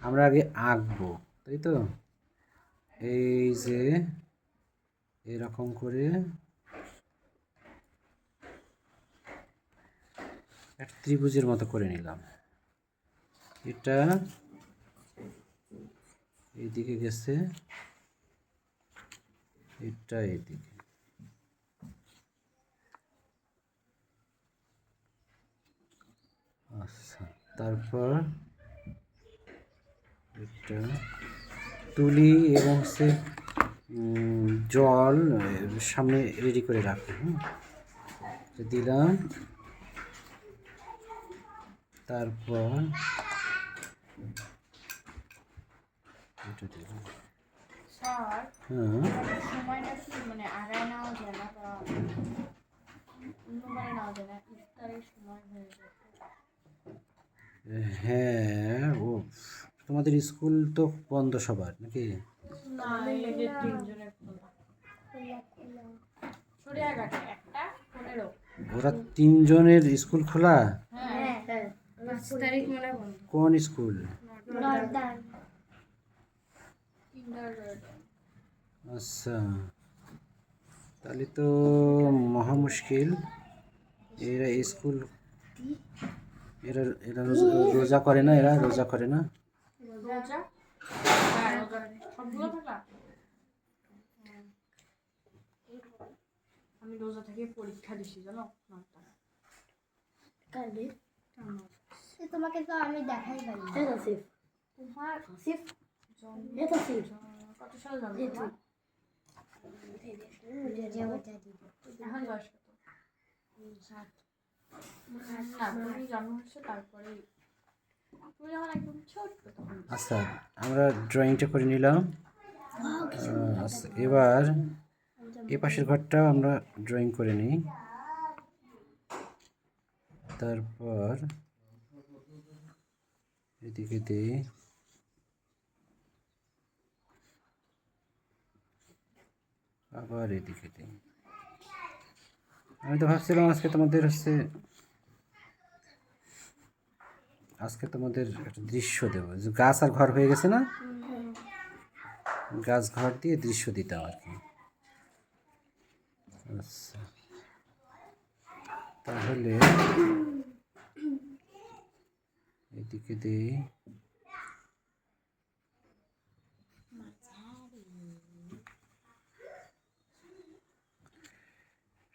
আমরা আগে আঁকবো, তাই তো? এই যে এরকম করে একটা ত্রিভুজের মতো করে নিলাম। এটা এইদিকে গেছে, এটা এইদিকে। আচ্ছা, তারপর এটা তুলি এবং সে জল সামনে রেডি করে রাখবো। দিলাম, তারপর এটা দিলাম। স্যার, হ্যাঁ, সময়টা কি মানে আগায় নেওয়া যায় না বা অন্যবারে নেওয়া যায় না? ইফতারের সময় হয়ে যায়। হ্যাঁ। ও, তোমাদের স্কুল তো বন্ধ সবার নাকি? না, এদের তিনজনের খোলা। সরিয়াঘাটে একটা 15। ওরা তিনজনের স্কুল খোলা? হ্যাঁ, 5 তারিখ মনে হয় বন্ধ। কোন স্কুল? আচ্ছা, তাহলে তো মহা মুশকিল। এরা স্কুল, এরা এরা রোজা করে না? এরা রোজা করে না? রোজা? হ্যাঁ, রোজা সবগুলো থাকলা? আমি রোজা থেকে পরীক্ষা দিছি জানো, 9টা। কালকে তোমাকে তো আমি দেখাই পারি। তোমার কত সাল যাবে তোমার? এখন বয়স কত? 7। না, তুমি জন্ম হচ্ছে তারপরে, তুমি যখন একদম ছোট্ট তখন। আচ্ছা, আমরা ড্রয়িংটা করে নিলাম। আচ্ছা, এবার এ পাশের ঘরটাও আমরা ড্রয়িং করে নিই। তারপর এদিকে দিই, আবার এদিকে দিই। আমি তো ভাবছিলাম আজকে তোমাদের একটা দৃশ্য দেবো, যে গাছ আর ঘর হয়ে গেছে না, গাছ ঘর দিয়ে দৃশ্য দিতাম আর কি। আচ্ছা, তাহলে এদিকে দিই।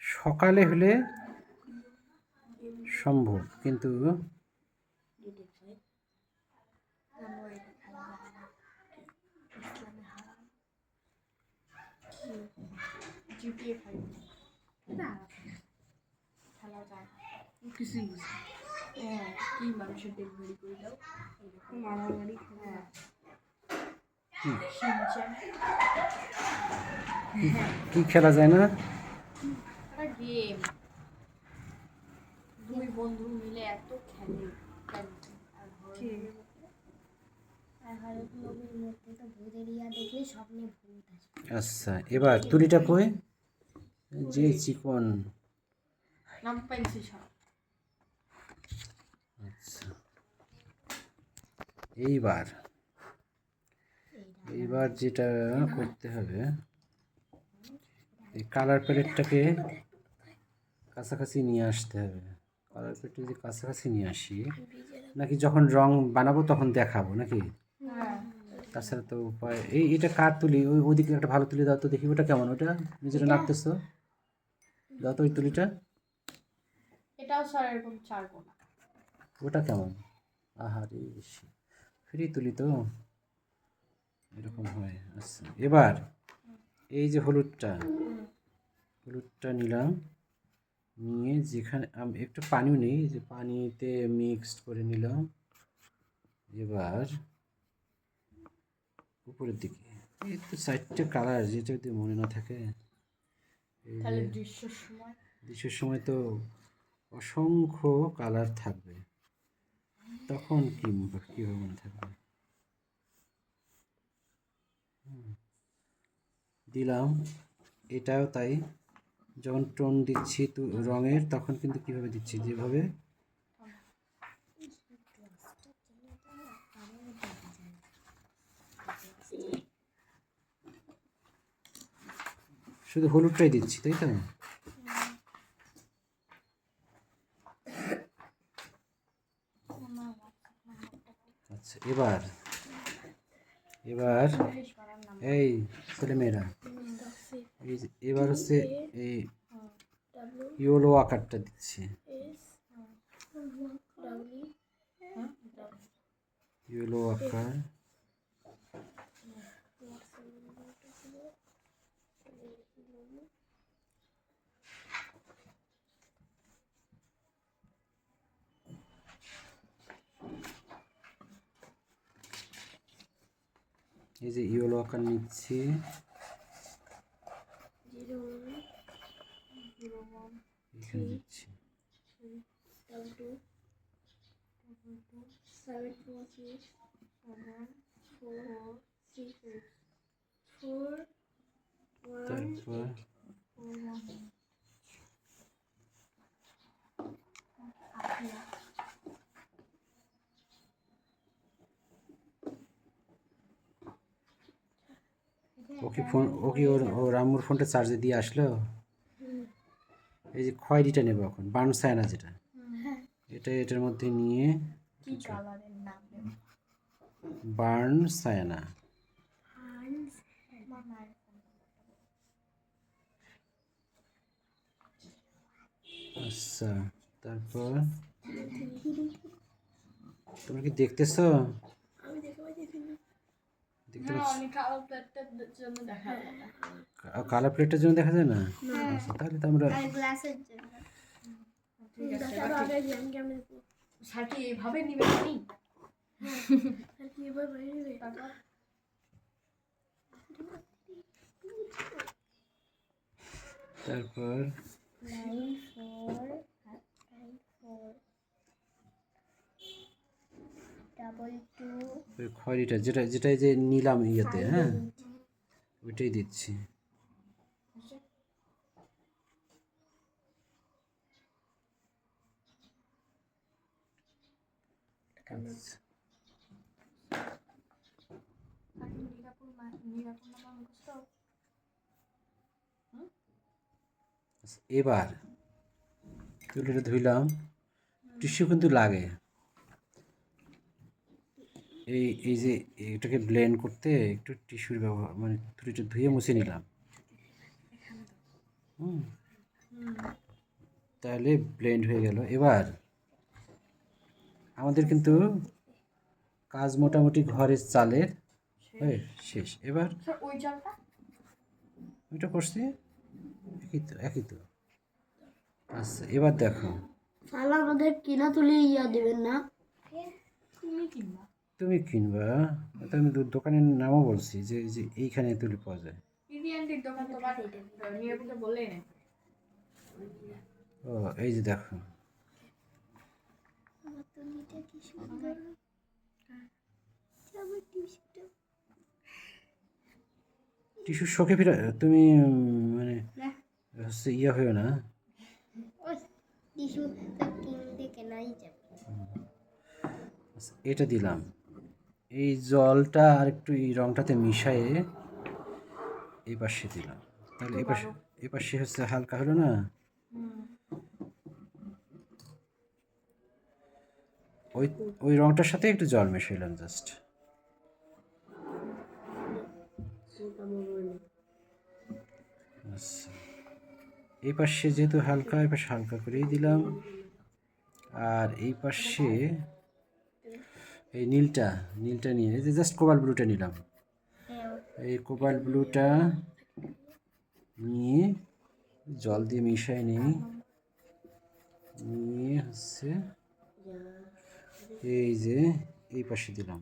সকালে হলে সম্ভব, কিন্তু জিপিএ 5 না, খেলা যায় না, কিছুই বুঝি। হ্যাঁ, কি মানুষের ডেলিভারি করে দাও, এরকম মারামারি। হ্যাঁ, কি খেলা যায় না? একটা গেম, দুই বন্ধু মিলে এত খেলে। আচ্ছা, এবার তুলিটা কই? যে চিকন। নাম পেন্সিল সব। আচ্ছা, এইবার যেটা করতে হবে, এই কালার প্যালেটটাকে কাছাকাছি নিয়ে আসতে হবে। কালার প্যালেটটা যদি কাছাকাছি নিয়ে আসি, নাকি যখন রং বানাবো তখন দেখাবো নাকি? তাছাড়া তো উপায়। এটা কার তুলি? ওদিকে একটা ভালো তুলি দাও তো দেখি, ওটা কেমন? ওটা নিজেরা নাড়তেছো, দাও তো ওই তুলিটা। এটাও স্যার এরকম 4 কোনা। ওটা কেমন? আহারে, ফ্রি তুলি তো, এরকম হয়। আচ্ছা, এবার এই যে হলুদটা নিলাম, নিয়ে যেখানে আমি একটু পানিও নেই, যে পানিতে মিক্সড করে নিলাম। এবার উপরের দিকে এই তো 4টে কালার, যেটা যদি মনে না থাকে। তাহলে দৃশ্যের সময় তো অসংখ্য কালার থাকবে, তখন কীভাবে মনে থাকবে? দিলাম, এটাও তাই। যখন টোন দিচ্ছি তো রঙের, তখন কিন্তু কীভাবে দিচ্ছি, যেভাবে শুধু হলুদটাই দিচ্ছি, তাই তো? আচ্ছা, এবার এবার এই ছেলেমেয়েরা, এই যে এবার হচ্ছে এই ইয়েলো আকারটা দিচ্ছি, ইয়েলো আকার। এই যে ইয়েলো আকার নিচ্ছি, এখানে দিচ্ছি। তারপর ও কি ওর আম্মুর ফোনটা চার্জে দিয়ে আসলো? এই যে খয়েরিটা নেবো এখন, বার্ন সায়ানা যেটা, এটার মধ্যে নিয়ে কি কালারের নাম দেব? বার্ন সায়ানা। আচ্ছা, তারপর তোমরা কি দেখতেছো? দেখতে না, পাচ্ছ? আমি কালো প্লেটটার জন্য দেখা যায় না। কালার প্লেটের জন্য দেখা যায় না? আচ্ছা, তাহলে তো আমরা আর গ্লাসের জন্য ঠিক আছে, এবার ঠিক। স্যার কি এইভাবে নিবে নি? তারপর তারপর 9492 ওই খয়েরিটা যেটাই যে নিলাম ইয়েতে, হ্যাঁ, ওইটাই দিচ্ছি। আচ্ছা, আপনি নিরাপদ নামা মুখস্থ? আচ্ছা, এবার তুলিটা ধুইলাম, টিস্যু কিন্তু লাগে। এই যে এটাকে ব্লেন্ড করতে একটু টিস্যুর ব্যবহার, মানে তুলিটা ধুয়ে মুছে নিলাম। হুম, তাহলে ব্লেন্ড হয়ে গেল। এবার আমাদের কিন্তু কাজ মোটামুটি ঘরের চালের হয়ে শেষ। এবার স্যার ওই চালটা ওইটা করছি, একই তো। আচ্ছা, এবার দেখো, শালা আমাদের কিনা তুলি ইয়া দেবেন না? তুমি কিনবা? তুমি কিনবা তো আমি দোকানের নামও বলছি যে এই যে এইখানে তুলি পাওয়া যায়। ইন্ডিয়ানটির দোকান তোমার নিরাপদে বললেই না। ও, এই যে দেখো, আমার তুলিটা কি সুন্দর, আমার টিস্যুটা টিস্যুর শখে ফিরে তুমি মানে হচ্ছে ইয়ে হয়েও না। টিস্যু তো কিনতে কেনাই যাবে। আচ্ছা, এটা দিলাম, এই জলটা আর একটু এই রংটাতে মিশায়ে এই পাশে দিলাম, তাহলে এই পাশে হচ্ছে হালকা হলো না? ওই ওই রংটার সাথে একটু জল মেশাইলাম জাস্ট। আচ্ছা, এই পাশে যেহেতু হালকা, এই পাশে হালকা করেই দিলাম। আর এই পাশে এই নীলটা নিয়ে এই যে জাস্ট কোবাল্ট ব্লুটা নিলাম, এই কোবাল্ট ব্লুটা নিয়ে জল দিয়ে মিশাই নিই, নিয়ে হচ্ছে এই যে এই পাশে দিলাম।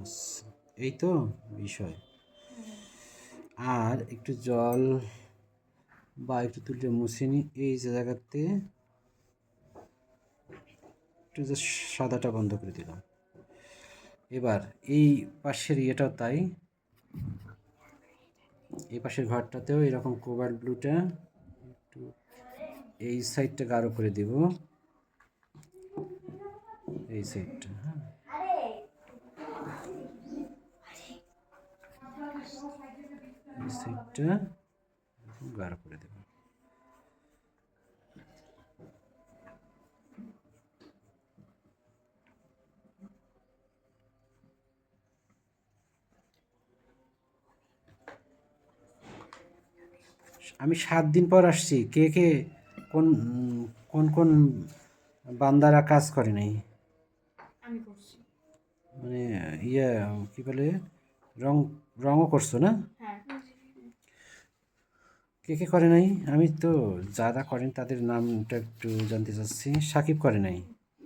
আচ্ছা, এই তো বিষয়। আর একটু জল বা একটু তুলতে মুছে নিই এই যে জায়গাতে, একটু জাস্ট সাদাটা বন্ধ করে দিলাম। এবার এই পাশের ইয়েটাও তাই, এই পাশের ঘরটাতেও এরকম কোবাল্ট ব্লুটা একটু এই সাইডটা গাঢ় করে দেব, এই সাইডটা। হ্যাঁ, এই সাইডটা এরকম গাঢ় করে দেবো। আমি 7 দিন পর আসছি। কে কে কোন কোন কোন বান্দারা কাজ করে নাই? আমি করছি। মানে ইয়ে কি বলে, রং রঙও করছো না? হ্যাঁ, কে কে করে নাই? আমি তো যারা করেন তাদের নামটা একটু জানতে চাচ্ছি। সাকিব করে নাই?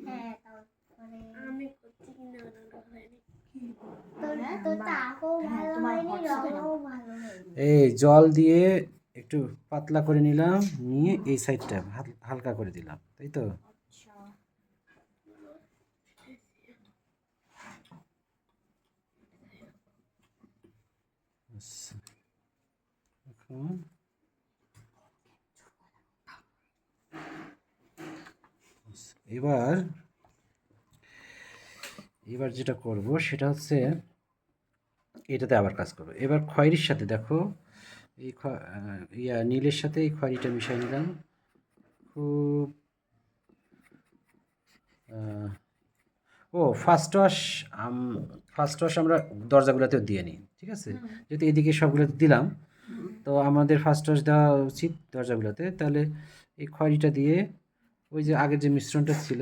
হ্যাঁ তারপরে আমি করছি কিনা হ্যাঁ, তো তাও ভালো তোমার হয়নি, হোয়াটসঅ্যাপে রঙও ভালো হয়নি। এই জল দিয়ে একটু পাতলা করে নিলাম, নিয়ে এই সাইডটা হালকা করে দিলাম, তাই তো? আচ্ছা। আচ্ছা, এখন এবার এবার যেটা করব সেটা হচ্ছে এটাতে আবার কাজ করব। এবার খয়েরির সাথে দেখো, এই নীলের সাথে এই খয়েরিটা মিশিয়ে নিলাম খুব। ও ফার্স্ট ওয়াশ আমরা দরজাগুলোতেও দিয়ে নিই, ঠিক আছে? যেহেতু এদিকে সবগুলোতে দিলাম, তো আমাদের ফার্স্ট ওয়াশ দেওয়া উচিত দরজাগুলোতে। তাহলে এই খয়েরিটা দিয়ে ওই যে আগের যে মিশ্রণটা ছিল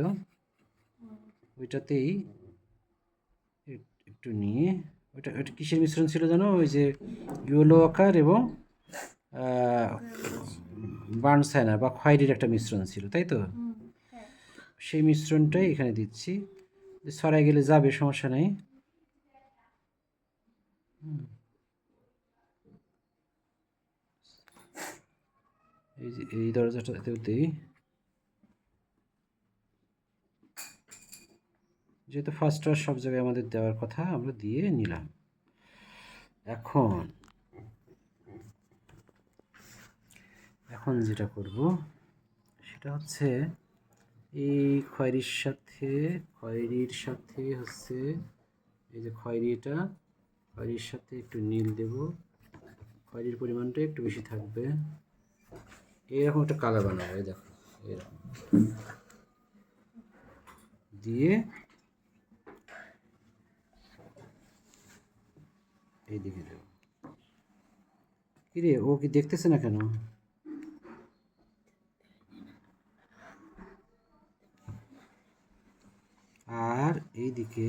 ওইটাতেই একটু নিয়ে, ওইটা ওইটা কিসের মিশ্রণ ছিল জানো? ওই যে ইয়েলো আকার এবং বার্নসাইনা বা খয়েরির একটা মিশ্রণ ছিল, তাই তো? সেই মিশ্রণটাই এখানে দিচ্ছি। ছড়াই গেলে যাবে, সমস্যা নেই। এই যে এই দরজাটাতেও দিই, যেহেতু ফার্স্ট ওয়াশ সব জায়গায় আমাদের দেওয়ার কথা, আমরা দিয়ে নিলাম। এখন এখন যেটা করব সেটা হচ্ছে এই খয়েরির সাথে হচ্ছে এই যে খয়েরির সাথে একটু নীল দেব। খয়েরির পরিমাণটা একটু বেশি থাকবে। এরকম একটা কালার বানাবো, এই দেখো এরকম দিয়ে এইদিকে দেবো। কিরে, ও কি দেখতেছে না কেন? আর এইদিকে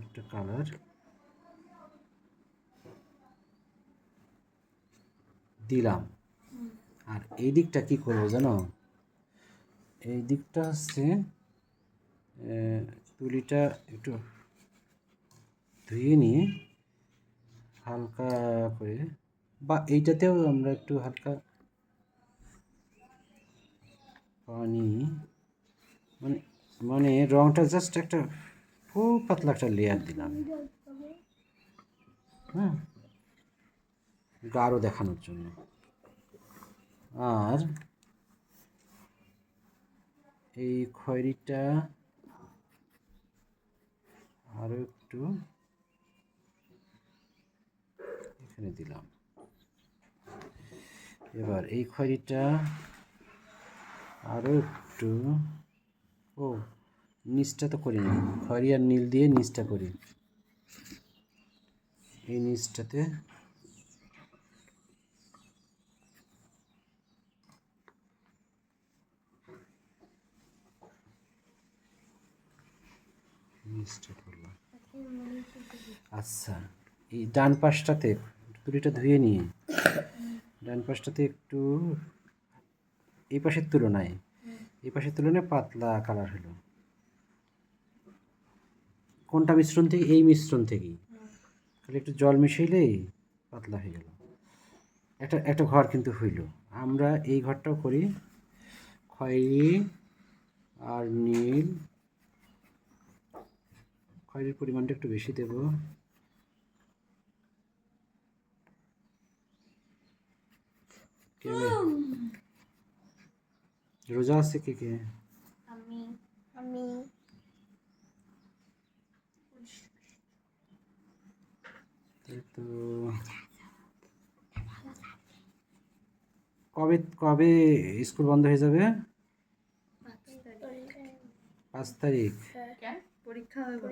একটা কালার দিলাম। আর এই দিকটা কি করবো জানো? এই দিকটা হচ্ছে তুলিটা একটু ধুয়ে নিয়ে হালকা করে, বা এইটাতেও আমরা একটু হালকা পানি, মানে মানে রংটা জাস্ট একটা খুব পাতলা একটা লেয়ার দিলাম, হ্যাঁ, গাঢ় দেখানোর জন্য। আর এই খয়েরিটা আরও একটু এখানে দিলাম। এবার এই খয়েরিটা আরও একটু, ও নিচটা তো করি না, খয়েরি আর নীল দিয়ে নিচটা করি। এই নিচটাতে নিচটা করলাম। আচ্ছা, এই ডান পাশটাতে তুলিটা ধুয়ে নিয়ে ডান পাশটাতে একটু এই পাশের তুলনায় পাতলা কালার হলো। কোনটা মিশ্রণ থেকে? এই মিশ্রণ থেকেই, খালি একটু জল মিশাইলেই পাতলা হয়ে গেল। একটা ঘর কিন্তু হইল। আমরা এই ঘরটাও করি, খয়েরি আর নীল। খয়েরির পরিমাণটা একটু বেশি দেব। রোজা আছে কে কে? আমি আমি এই তো কবে কবে স্কুল বন্ধ হয়ে যাবে? 5 তারিখ। কেন পরীক্ষা হবে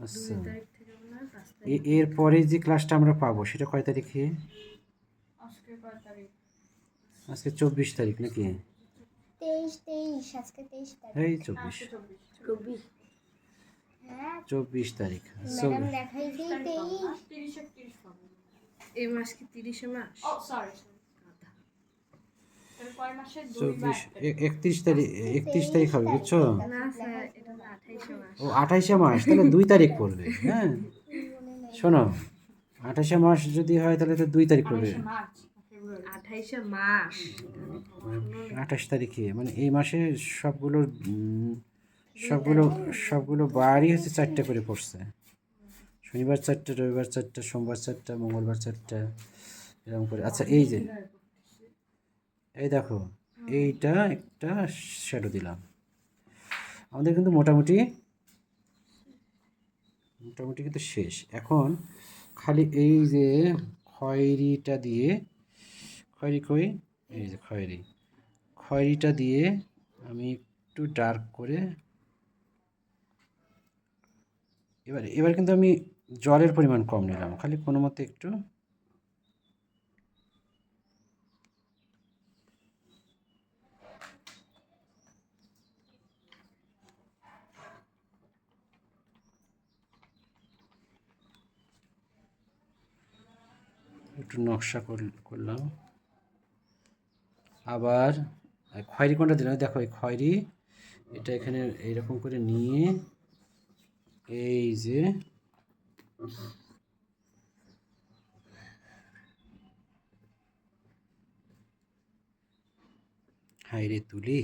আচ্ছা, 2 তারিখ থেকে মনে হয় 5 তারিখ। এর পরে যে ক্লাসটা আমরা পাবো সেটা কয় তারিখে? আজকে কয় তারিখ? আজকে 24 তারিখ নাকি? 23 আজকে 23 তারিখ। এই 24 24 হ্যাঁ 24 তারিখ। ম্যাডাম দেখাইছি 23। 30 পাবো। এই মাস কি 30 মাস? ও সরি তাহলে কয় মাসে 2 বা 31 তারিখ, 31 তারিখ হবে বুঝছো? না স্যার এটা তো 28 মাস। ও 28 মাস, তাহলে 2 তারিখ পড়বে। হ্যাঁ শোনো, 28 মাস যদি হয় তাহলে তো 2 তারিখ পড়বে। 28 মাস 28 তারিখে মানে এই মাসে সবগুলোর সবগুলো সবগুলো বারই হচ্ছে 4টে করে পড়ছে। শনিবার 4টে, রবিবার 4টে, সোমবার 4টে, মঙ্গলবার 4টে, এরকম করে। আচ্ছা এই যে এই দেখো, এইটা একটা শ্যাডো দিলাম। আমাদের কিন্তু মোটামুটি মোটামুটি কিন্তু শেষ। এখন খালি এই যে খয়েরিটা দিয়ে, খয়েরি কই, এই যে খয়েরি, খয়েরিটা দিয়ে আমি একটু ডার্ক করে এবার এবার কিন্তু আমি জলের পরিমাণ কম নিলাম, খালি কোনো মতে একটু একটু নকশা করলাম। আবার খয়েরি কোনটা দিলাম, দেখো এই খয়েরি এটা এখানে এইরকম করে নিয়ে এই যে হাইরে তুলি,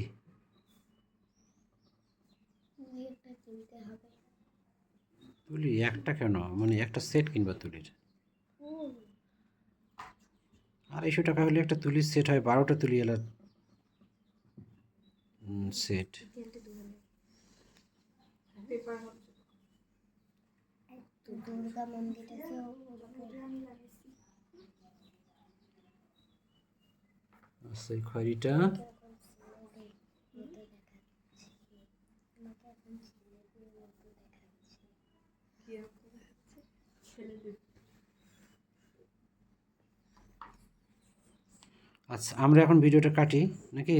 একটা কিনতে হবে। তুলি একটা কেন, মানে একটা সেট কিনবা তুলির। 250 টাকা হলে একটা তুলির সেট হয়, 12টা তুলি এলার সেট। পেপার হচ্ছে তো দুর্গা মন্দিরটাকেও আচ্ছা এই খয়েরিটা কিরকম সিনারি মতো দেখাচ্ছি। আমাকে এখন সিনারির মতো দেখাচ্ছি। কি রকম হচ্ছে ছেলেদের আচ্ছা আমরা এখন ভিডিওটা কাটি নাকি?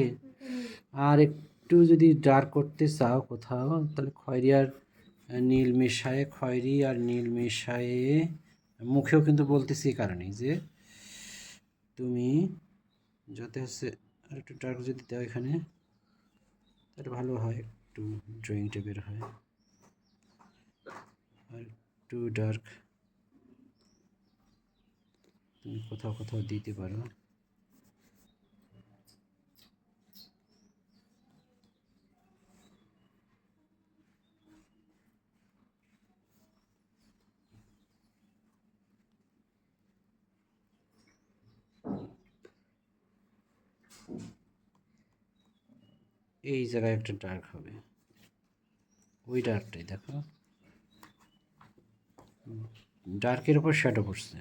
আর একটু যদি ডার্ক করতে চাও কোথাও, তাহলে খয়েরি আর নীল মেশায়ে, খয়েরি আর নীল মেশায়ে মুখেও কিন্তু বলতেছি এই কারণেই যে তুমি যাতে হচ্ছে আর একটু ডার্ক যদি দাও এখানে তাহলে ভালো হয়, একটু ড্রয়িংটা বের হয়। আর একটু ডার্ক তুমি কোথাও কোথাও দিতে পারো। এই জায়গায় একটা ডার্ক হবে, ওই ডার্কটাই দেখো, ডার্কের উপর শ্যাডো পড়ছে।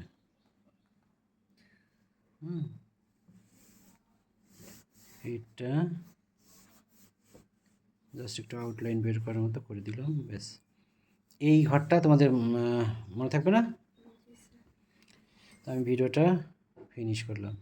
এইটা জাস্ট একটু আউটলাইন বের করার মতো করে দিলাম, ব্যাস। এই ঘরটা তোমাদের মনে থাকবে না? তো আমি ভিডিওটা ফিনিশ করলাম।